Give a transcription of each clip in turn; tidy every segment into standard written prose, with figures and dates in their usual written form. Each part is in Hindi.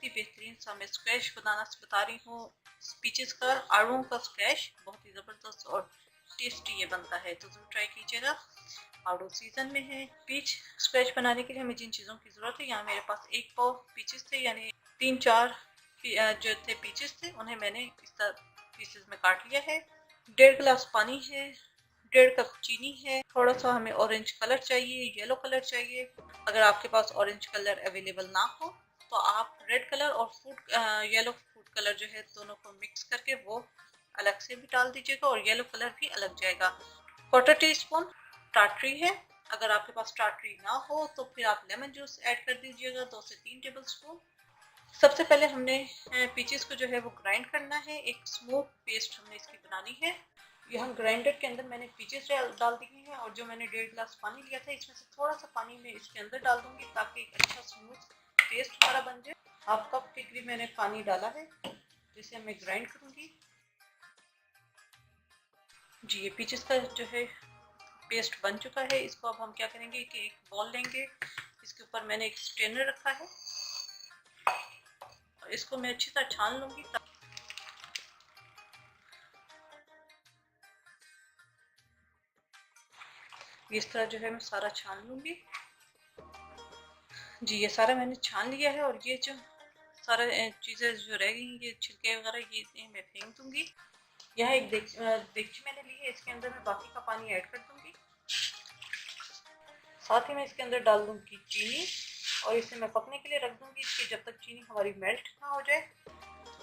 बहुत ही बेहतरीन सा मैं स्क्वैश बनाना बता रही हूँ। पीचेस का आड़ू का स्क्वैश बहुत ही ज़बरदस्त और टेस्टी ये बनता है, तो ज़रूर ट्राई कीजिएगा। आड़ू सीजन में है। पीच स्क्वैश बनाने के लिए हमें जिन चीज़ों की ज़रूरत है, यहाँ मेरे पास 1 पाव पीचेस थे, यानी 3-4 जो थे पीचेस थे, उन्हें मैंने इस तरह पीसेस में काट लिया है। 1.5 गिलास पानी है, 1.5 कप चीनी है, थोड़ा सा हमें ऑरेंज कलर चाहिए, येलो कलर चाहिए। अगर आपके पास ऑरेंज कलर अवेलेबल ना हो तो आप रेड कलर और येलो फूड कलर जो है दोनों को मिक्स करके वो अलग से भी डाल दीजिएगा और येलो कलर भी अलग जाएगा। 1/4 टीस्पून टाटरी है। अगर आपके पास टाटरी ना हो तो फिर आप लेमन जूस ऐड कर दीजिएगा, 2 से 3 टेबल स्पून। सबसे पहले हमने पीचेस को जो है वो ग्राइंड करना है, एक स्मूथ पेस्ट हमने इसकी बनानी है। यहाँ ग्राइंडर के अंदर मैंने पीचेस डाल दिए हैं और जो मैंने 1.5 गिलास पानी लिया था इसमें से थोड़ा सा पानी मैं इसके अंदर डाल दूंगी ताकि एक अच्छा स्मूथ पेस्ट हमारा बन जाए। 1/2 कप के करीब मैंने पानी डाला है जिसे मैं ग्राइंड करूंगी। जी, ये पीचेस का जो है पेस्ट बन चुका है। इसको अब हम क्या करेंगे कि एक बॉल लेंगे, इसके ऊपर मैंने एक स्ट्रेनर रखा है और इसको मैं अच्छी तरह छान लूंगी। इस तरह जो है मैं सारा छान लूंगी। जी, ये सारा मैंने छान लिया है और ये जो सारा चीज़ें जो रह गई, ये छिलके वगैरह, ये मैं फेंक दूंगी। यह एक देगची मैंने ली है, इसके अंदर मैं बाकी का पानी ऐड कर दूंगी। साथ ही मैं इसके अंदर डाल दूंगी चीनी और इसे मैं पकने के लिए रख दूंगी कि जब तक चीनी हमारी मेल्ट ना हो जाए।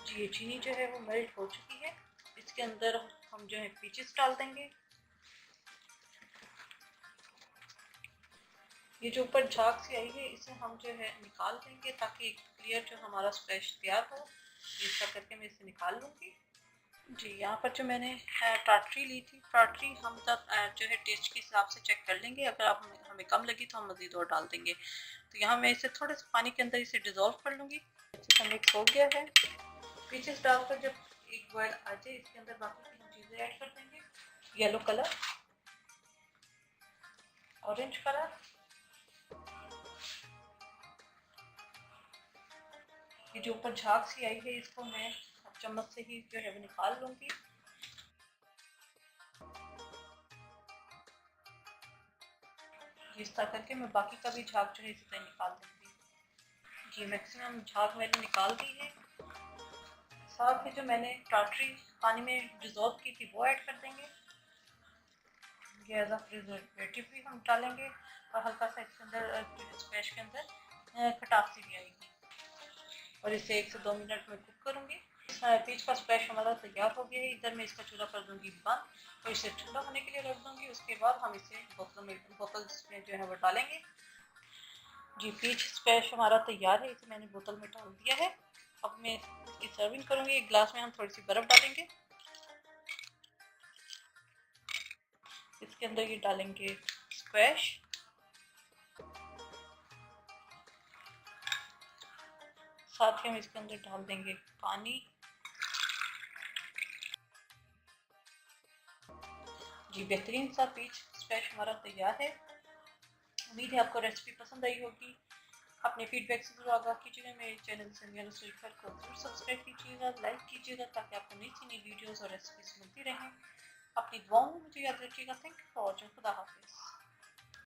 जी, ये चीनी जो है वो मेल्ट हो चुकी है। इसके अंदर हम जो है पीचेस डाल देंगे। ये जो ऊपर झाग सी आई है इसे हम जो है निकाल देंगे ताकि क्लियर जो हमारा स्क्वैश तैयार हो। इस तरह करके मैं इसे निकाल लूँगी। जी, यहाँ पर जो मैंने टाटरी ली थी, टाटरी हम तब जो है टेस्ट के हिसाब से चेक कर लेंगे। अगर आप हमें कम लगी तो हम मज़ीद और डाल देंगे। तो यहाँ मैं इसे थोड़े से पानी के अंदर इसे डिज़ोल्व कर लूँगी। अच्छे से मिक्स हो गया है। पीचेस डालकर जब एक बॉयल आ जाए इसके अंदर बाकी की हम चीज़ें ऐड कर देंगे। येलो कलर, ऑरेंज कलर, ये जो ऊपर झाग सी आई है इसको मैं चम्मच से ही जो है वो निकाल लूँगी। इस तरह करके मैं बाकी का भी झाग जो है इसी तरह निकाल दूँगी। जी, मैक्सिमम झाग मैंने निकाल दी है। साथ ही जो मैंने टाटरी पानी में डिज़ोल्व की थी वो ऐड कर देंगे। ये एज अ प्रिजर्वेटिव भी हम डालेंगे और हल्का सा इसके अंदर स्क्वैश के अंदर खटास सी भी आएगी और इसे 1 से 2 मिनट में कुक करूँगी। पीच का स्क्वैश हमारा तैयार हो गया है। इधर मैं इसका चूल्हा कर दूंगी बंद और इसे ठंडा होने के लिए रख दूंगी। उसके बाद हम इसे बोतल्स में जो है वो डालेंगे। जी, पीच स्क्वैश हमारा तैयार है, इसे मैंने बोतल में डाल दिया है। अब मैं इसकी सर्विंग करूंगी। एक ग्लास में हम थोड़ी सी बर्फ डालेंगे, इसके अंदर ये डालेंगे स्क्वैश, साथ ही हम इसके अंदर डाल देंगे पानी। जी, बेहतरीन सा पीच स्क्वैश हमारा तैयार है। उम्मीद है आपको रेसिपी पसंद आई होगी। अपने फीडबैक से जरूर आगाह कीजिएगा। मेरे चैनल संज्ञान स्वीकर को जरूर सब्सक्राइब कीजिएगा, लाइक कीजिएगा ताकि आपको नई से नई वीडियोस और रेसिपीज मिलती रहें। अपनी दुआओं में मुझे याद रखिएगा। Thank you for watching. खुदा हाफिज़।